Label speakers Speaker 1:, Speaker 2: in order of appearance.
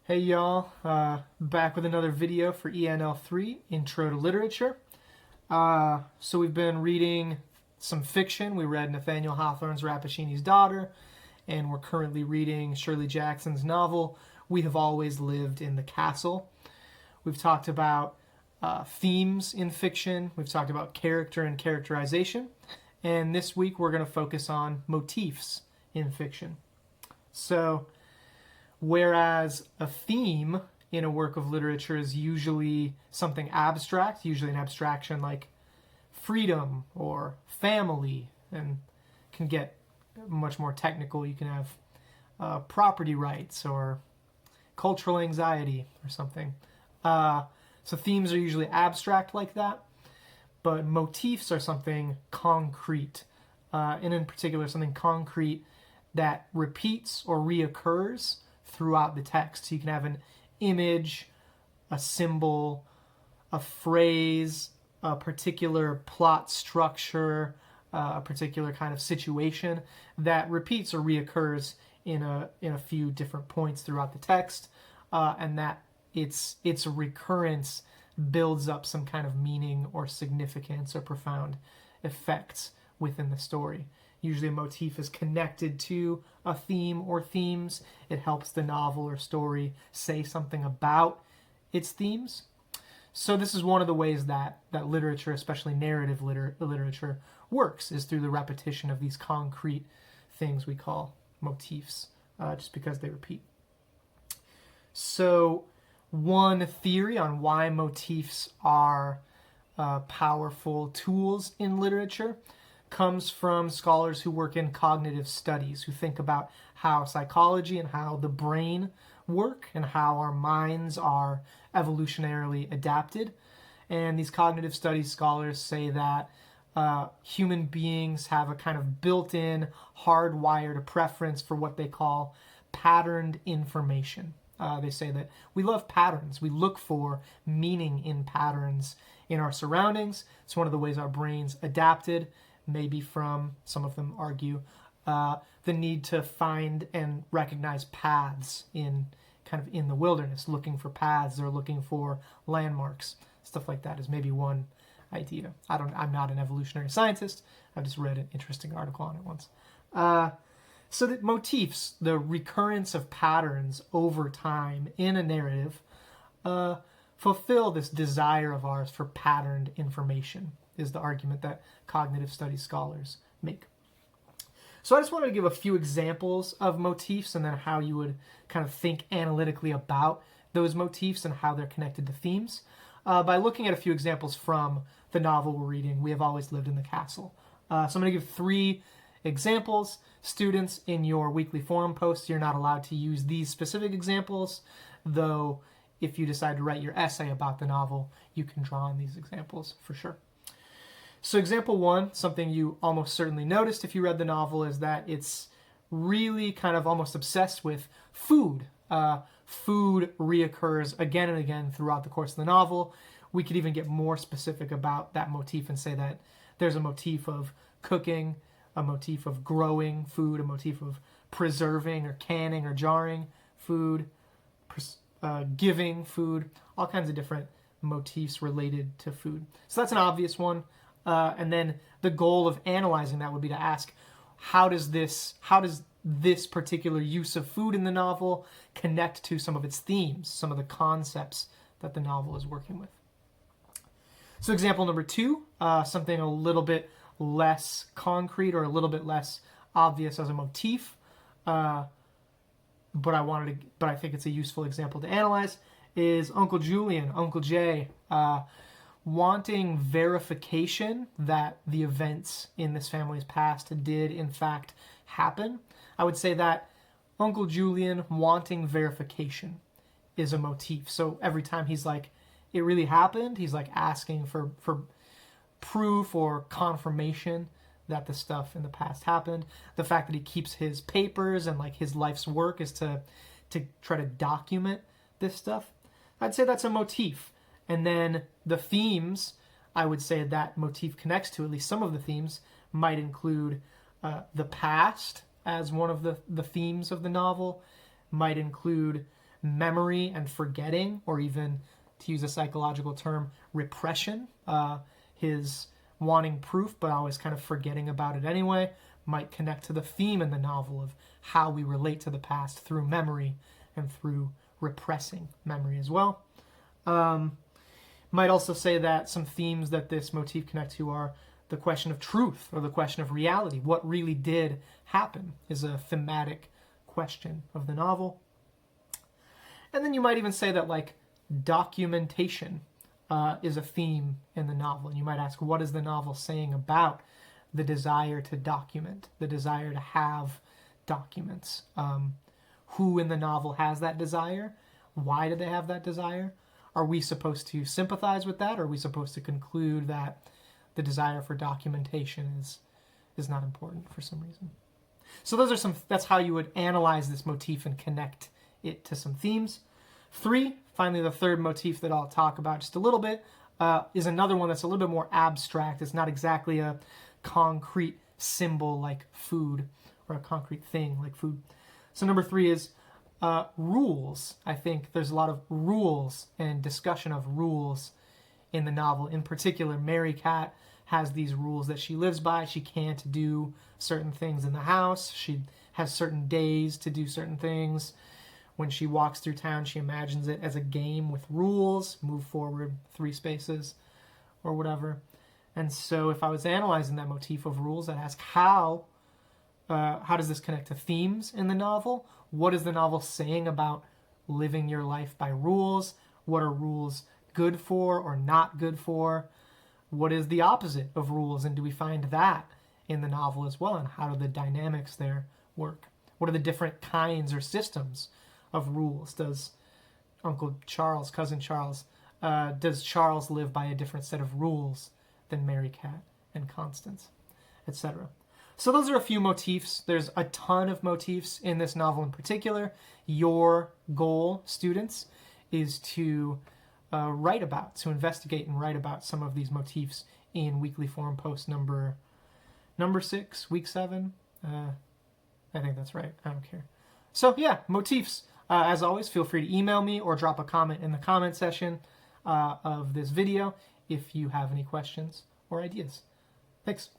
Speaker 1: Hey y'all, back with another video for ENL 3, Intro to Literature. So we've been reading some fiction. We read Nathaniel Hawthorne's Rappaccini's Daughter, and we're currently reading Shirley Jackson's novel, We Have Always Lived in the Castle. We've talked about themes in fiction. We've talked about character and characterization. And this week we're going to focus on motifs in fiction. So, whereas a theme in a work of literature is usually something abstract, usually an abstraction like freedom or family, and can get much more technical. You can have property rights or cultural anxiety or something. So themes are usually abstract like that, but motifs are something concrete, and in particular something concrete that repeats or reoccurs throughout the text. So you can have an image, a symbol, a phrase, a particular plot structure, a particular kind of situation that repeats or reoccurs in a few different points throughout the text, and that its recurrence builds up some kind of meaning or significance or profound effects within the story. Usually a motif is connected to a theme or themes. It helps the novel or story say something about its themes. So this is one of the ways that literature, especially narrative literature, works, is through the repetition of these concrete things we call motifs, just because they repeat. So one theory on why motifs are powerful tools in literature comes from scholars who work in cognitive studies, who think about how psychology and how the brain work and how our minds are evolutionarily adapted. And these cognitive studies scholars say that human beings have a kind of built-in, hardwired preference for what they call patterned information. They say that we love patterns. We look for meaning in patterns in our surroundings. It's one of the ways our brains adapted, maybe from, some of them argue, the need to find and recognize paths in the wilderness, looking for paths or looking for landmarks. Stuff like that is maybe one idea. I'm not an evolutionary scientist. I've just read an interesting article on it once. So that motifs, the recurrence of patterns over time in a narrative, fulfill this desire of ours for patterned information, is the argument that cognitive studies scholars make. So I just wanted to give a few examples of motifs and then how you would kind of think analytically about those motifs and how they're connected to themes, by looking at a few examples from the novel we're reading, We Have Always Lived in the Castle. So I'm going to give 3 examples. Students, in your weekly forum posts, you're not allowed to use these specific examples, though if you decide to write your essay about the novel, you can draw on these examples for sure. So example 1, something you almost certainly noticed if you read the novel, is that it's really kind of almost obsessed with food. Food reoccurs again and again throughout the course of the novel. We could even get more specific about that motif and say that there's a motif of cooking, a motif of growing food, a motif of preserving or canning or jarring food, giving food, all kinds of different motifs related to food. So that's an obvious one. And then the goal of analyzing that would be to ask, how does this particular use of food in the novel connect to some of its themes, some of the concepts that the novel is working with? So example number 2, something a little bit less concrete or a little bit less obvious as a motif, but I think it's a useful example to analyze, is Uncle Julian, Uncle Jay, wanting verification that the events in this family's past did in fact happen. I would say that Uncle Julian wanting verification is a motif. So every time he's like, it really happened, he's like asking for proof or confirmation that the stuff in the past happened. The fact that he keeps his papers and like his life's work is to try to document this stuff, I'd say that's a motif. And then the themes, I would say that motif connects to, at least some of the themes, might include the past as one of the themes of the novel, might include memory and forgetting, or even, to use a psychological term, repression. His wanting proof, but always kind of forgetting about it anyway, might connect to the theme in the novel of how we relate to the past through memory and through repressing memory as well. Might also say that some themes that this motif connects to are the question of truth or the question of reality. What really did happen is a thematic question of the novel. And then you might even say that, like, documentation is a theme in the novel. And you might ask, what is the novel saying about the desire to document, the desire to have documents? Who in the novel has that desire? Why do they have that desire? Are we supposed to sympathize with that? Or are we supposed to conclude that the desire for documentation is not important for some reason? So that's how you would analyze this motif and connect it to some themes. 3, finally the third motif that I'll talk about just a little bit, is another one that's a little bit more abstract. It's not exactly a concrete symbol like food, or a concrete thing like food. So number 3 is rules. I think there's a lot of rules and discussion of rules in the novel. In particular, Mary Cat has these rules that she lives by. She can't do certain things in the house. She has certain days to do certain things. When she walks through town, she imagines it as a game with rules. Move forward 3 spaces or whatever. And so if I was analyzing that motif of rules, I'd ask how does this connect to themes in the novel? What is the novel saying about living your life by rules? What are rules good for or not good for? What is the opposite of rules, and do we find that in the novel as well? And how do the dynamics there work? What are the different kinds or systems of rules? Does Uncle Charles, Cousin Charles, does Charles live by a different set of rules than Mary Cat and Constance, etc.? So those are a few motifs. There's a ton of motifs in this novel in particular. Your goal, students, is to to investigate and write about some of these motifs in weekly form post number 6, week 7. I think that's right. I don't care. So yeah, motifs. As always, feel free to email me or drop a comment in the comment section of this video if you have any questions or ideas. Thanks.